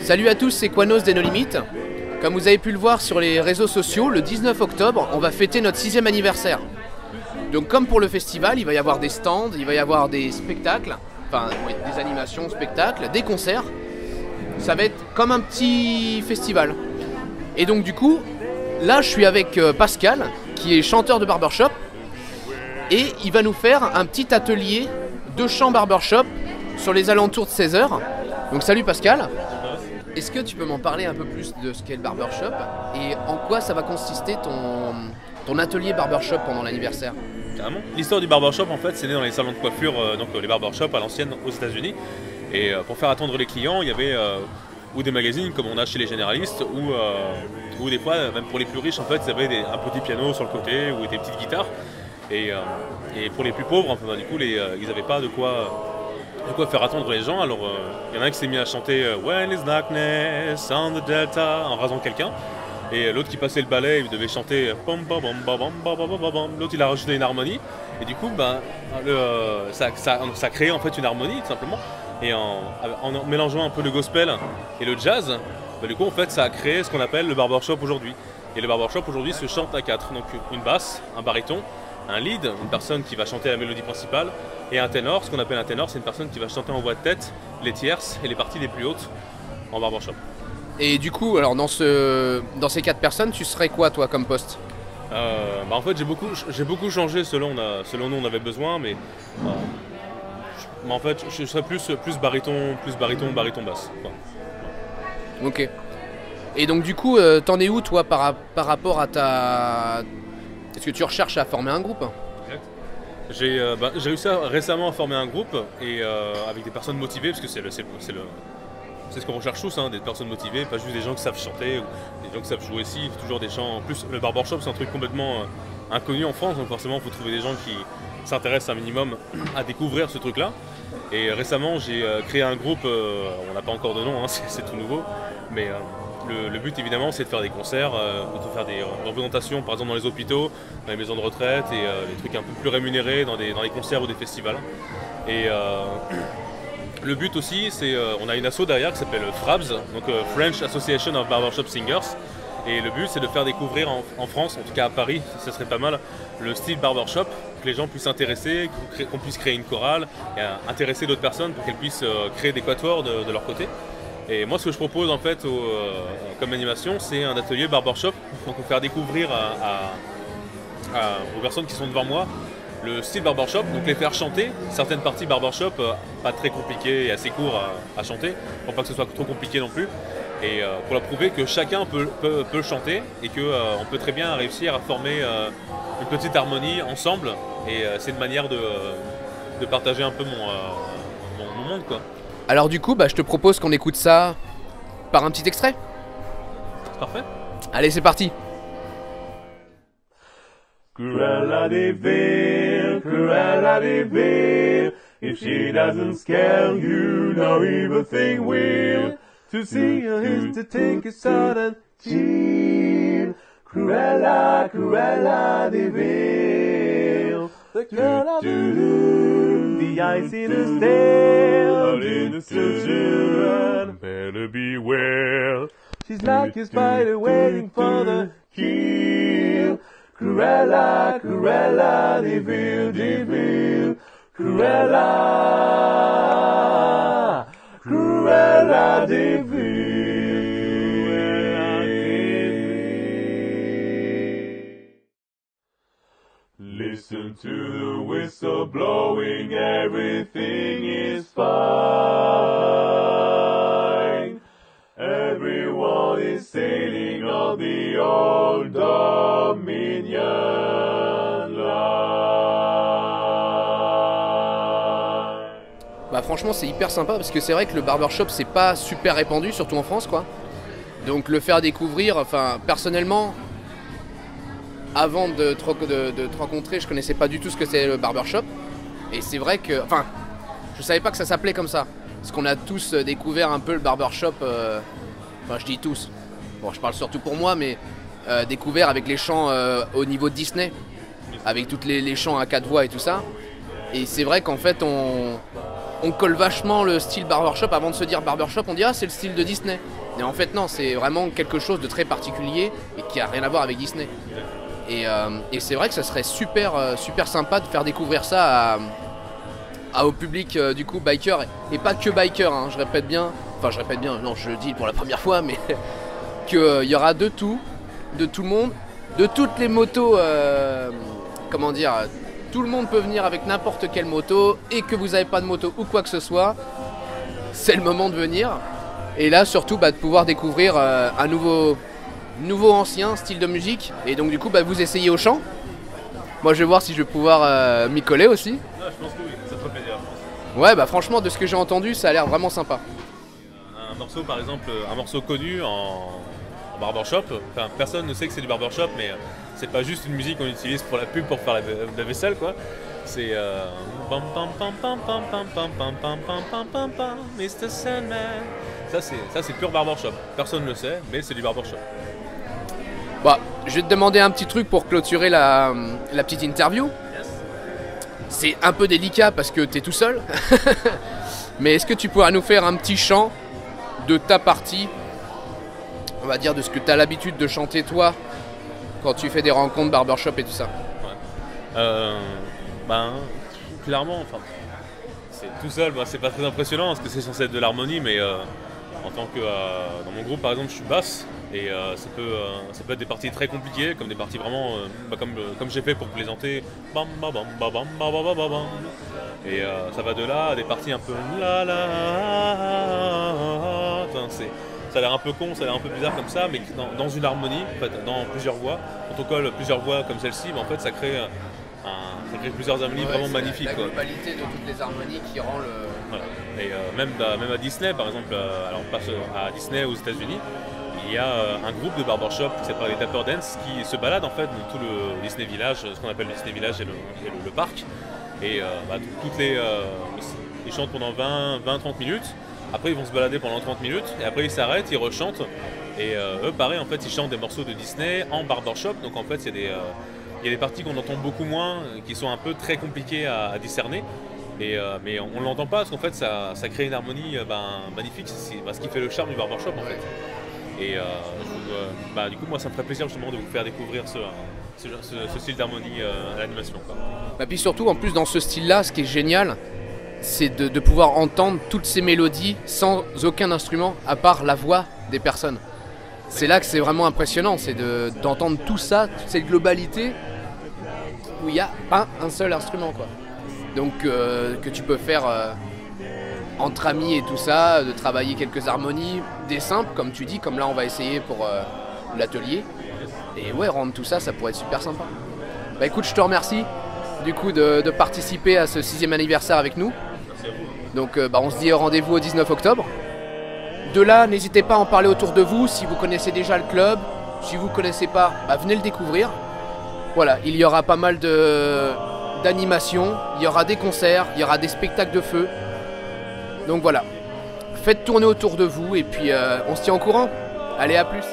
Salut à tous, c'est Quanos des No Limit. Comme vous avez pu le voir sur les réseaux sociaux, le 19 octobre, on va fêter notre 6e anniversaire. Donc comme pour le festival, il va y avoir des stands, il va y avoir des spectacles, enfin oui, des animations, spectacles, des concerts. Ça va être comme un petit festival. Et donc du coup, là je suis avec Pascal, qui est chanteur de barbershop. Et il va nous faire un petit atelier de chant barbershop sur les alentours de 16h. Donc salut Pascal. Est-ce que tu peux m'en parler un peu plus de ce qu'est le barbershop et en quoi ça va consister ton atelier barbershop pendant l'anniversaire? Carrément. L'histoire du barbershop, en fait, c'est né dans les salons de coiffure, donc les barbershops à l'ancienne aux États-Unis. Et pour faire attendre les clients, il y avait ou des magazines comme on a chez les généralistes, ou des fois, même pour les plus riches, en fait, ils avaient un petit piano sur le côté ou des petites guitares. Et pour les plus pauvres, enfin, du coup, ils n'avaient pas de quoi faire attendre les gens. Alors, il y en a un qui s'est mis à chanter When is darkness on the Delta en rasant quelqu'un. Et l'autre qui passait le balai, il devait chanter bam, bam, bam, bam, bam, bam, bam, bam. L'autre il a rajouté une harmonie. Et du coup, ça crée en fait une harmonie tout simplement. Et en mélangeant un peu le gospel et le jazz, du coup en fait ça a créé ce qu'on appelle le barbershop aujourd'hui. Et le barbershop aujourd'hui se chante à 4. Donc une basse, un baryton, un lead, une personne qui va chanter la mélodie principale, et un ténor. Ce qu'on appelle un ténor, c'est une personne qui va chanter en voix de tête les tierces et les parties les plus hautes en barbershop. Et du coup, alors dans ces 4 personnes, tu serais quoi toi comme poste? En fait, j'ai beaucoup changé selon nous on avait besoin, mais en fait, je serais plus baryton basse. Quoi. Ok. Et donc du coup, t'en es où toi par rapport à ta... Est-ce que tu recherches à former un groupe? J'ai réussi récemment à former un groupe et avec des personnes motivées, parce que c'est ce qu'on recherche tous, hein, des personnes motivées, pas juste des gens qui savent chanter ou des gens qui savent jouer ici, toujours des gens. En plus, le barbershop c'est un truc complètement inconnu en France, donc forcément il faut trouver des gens qui s'intéressent un minimum à découvrir ce truc-là. Et récemment j'ai créé un groupe, on n'a pas encore de nom, hein, c'est tout nouveau, mais le but évidemment c'est de faire des concerts, de faire des représentations par exemple dans les hôpitaux, dans les maisons de retraite et des trucs un peu plus rémunérés dans des concerts ou des festivals. Et le but aussi, c'est on a une asso derrière qui s'appelle FRABS, donc French Association of Barbershop Singers. Et le but, c'est de faire découvrir en France, en tout cas à Paris, ça serait pas mal, le style barbershop, que les gens puissent s'intéresser, qu'on puisse créer une chorale, et intéresser d'autres personnes pour qu'elles puissent créer des quatuors de leur côté. Et moi, ce que je propose en fait comme animation, c'est un atelier barbershop pour faire découvrir aux personnes qui sont devant moi le style barbershop, donc les faire chanter certaines parties barbershop, pas très compliquées et assez courtes à chanter, pour pas que ce soit trop compliqué non plus, et pour leur prouver que chacun peut chanter et qu'on peut très bien réussir à former une petite harmonie ensemble, et c'est une manière de partager un peu mon monde, quoi. Alors du coup, je te propose qu'on écoute ça par un petit extrait. Parfait. Allez, c'est parti. Cruella de Vil, Cruella de Vil. If she doesn't scare you, no evil thing will. To see her is to take a sudden chill. Cruella, Cruella de Vil. The girl the ice in her stare, innocent children, better beware. She's like a spider waiting for the kill. Cruella, Cruella de Vil, de Vil. Cruella, Cruella de Vil. Listen to the whistle blowing, everything is fine. Everyone is sailing on the old Dominion line. Franchement, c'est hyper sympa parce que c'est vrai que le barbershop c'est pas super répandu, surtout en France, quoi. Donc le faire découvrir, enfin personnellement, avant de te rencontrer, je connaissais pas du tout ce que c'est le barbershop. Et c'est vrai que, enfin, je savais pas que ça s'appelait comme ça. Parce qu'on a tous découvert un peu le barbershop, enfin je dis tous, bon je parle surtout pour moi, mais découvert avec les chants au niveau de Disney, avec toutes les chants à 4 voix et tout ça. Et c'est vrai qu'en fait on colle vachement le style barbershop. Avant de se dire barbershop, on dit ah c'est le style de Disney. Mais en fait non, c'est vraiment quelque chose de très particulier et qui a rien à voir avec Disney. Et c'est vrai que ça serait super sympa de faire découvrir ça au public du coup biker et pas que biker, hein, je répète bien, non je le dis pour la première fois, mais qu'il y aura de tout le monde, de toutes les motos, comment dire, tout le monde peut venir avec n'importe quelle moto et que vous n'avez pas de moto ou quoi que ce soit, c'est le moment de venir. Et là surtout de pouvoir découvrir un nouveau ancien style de musique et donc du coup vous essayez au chant. Moi je vais voir si je vais pouvoir m'y coller aussi. Ah, je pense que oui, ça te fait plaisir. Ouais franchement de ce que j'ai entendu ça a l'air vraiment sympa. Un morceau par exemple, un morceau connu en barbershop, enfin, personne ne sait que c'est du barbershop mais c'est pas juste une musique qu'on utilise pour la pub pour faire la vaisselle quoi. C'est pam pam pam pam pam pam pam pam pam pam pam pam Mr. Sandman. Ça c'est pur barbershop. Personne ne le sait mais c'est du barbershop. Je vais te demander un petit truc pour clôturer la petite interview. C'est un peu délicat parce que t'es tout seul. Mais est-ce que tu pourras nous faire un petit chant de ta partie, on va dire de ce que tu as l'habitude de chanter toi quand tu fais des rencontres barbershop et tout ça? Clairement, enfin, c'est tout seul, c'est pas très impressionnant parce que c'est censé être de l'harmonie, mais en tant que dans mon groupe par exemple je suis basse et ça peut être des parties très compliquées comme des parties vraiment comme j'ai fait pour plaisanter bam bam bam bam bam bam bam bam, et ça va de là à des parties un peu la la, enfin, ça a l'air un peu con, ça a l'air un peu bizarre comme ça, mais dans une harmonie, en fait, dans plusieurs voix, quand on colle plusieurs voix comme celle-ci, en fait ça crée plusieurs harmonies vraiment magnifiques. La globalité de toutes les harmonies qui rend le... Voilà. Et même à Disney, par exemple, alors on passe à Disney aux États-Unis, il y a un groupe de barbershop qui s'appelle les Dapper Dance qui se balade en fait dans tout le Disney Village, ce qu'on appelle le Disney Village et le parc. Et ils chantent pendant 20-30 minutes. Après ils vont se balader pendant 30 minutes et après ils s'arrêtent, ils rechantent. Et eux pareil en fait ils chantent des morceaux de Disney en barbershop. Donc en fait il y a des parties qu'on entend beaucoup moins, qui sont un peu très compliquées à discerner. Mais on ne l'entend pas parce qu'en fait ça crée une harmonie magnifique, c'est ce qui fait le charme du barbershop en fait. Et du coup moi ça me ferait plaisir justement de vous faire découvrir ce style d'harmonie à l'animation. Puis surtout en plus dans ce style là, ce qui est génial, c'est de pouvoir entendre toutes ces mélodies sans aucun instrument à part la voix des personnes. C'est là que c'est vraiment impressionnant, c'est d'entendre tout ça, toute cette globalité où il n'y a pas un seul instrument quoi. Donc que tu peux faire entre amis et tout ça, de travailler quelques harmonies, des simples comme tu dis, comme là on va essayer pour l'atelier. Et ouais, rendre tout ça, ça pourrait être super sympa. Écoute, je te remercie du coup de participer à ce 6e anniversaire avec nous. Merci à vous. Donc on se dit rendez-vous au 19 octobre. De là, n'hésitez pas à en parler autour de vous, si vous connaissez déjà le club, si vous ne connaissez pas, venez le découvrir. Voilà, il y aura pas mal d'animations, il y aura des concerts, il y aura des spectacles de feu. Donc voilà, faites tourner autour de vous et puis on se tient au courant. Allez, à plus.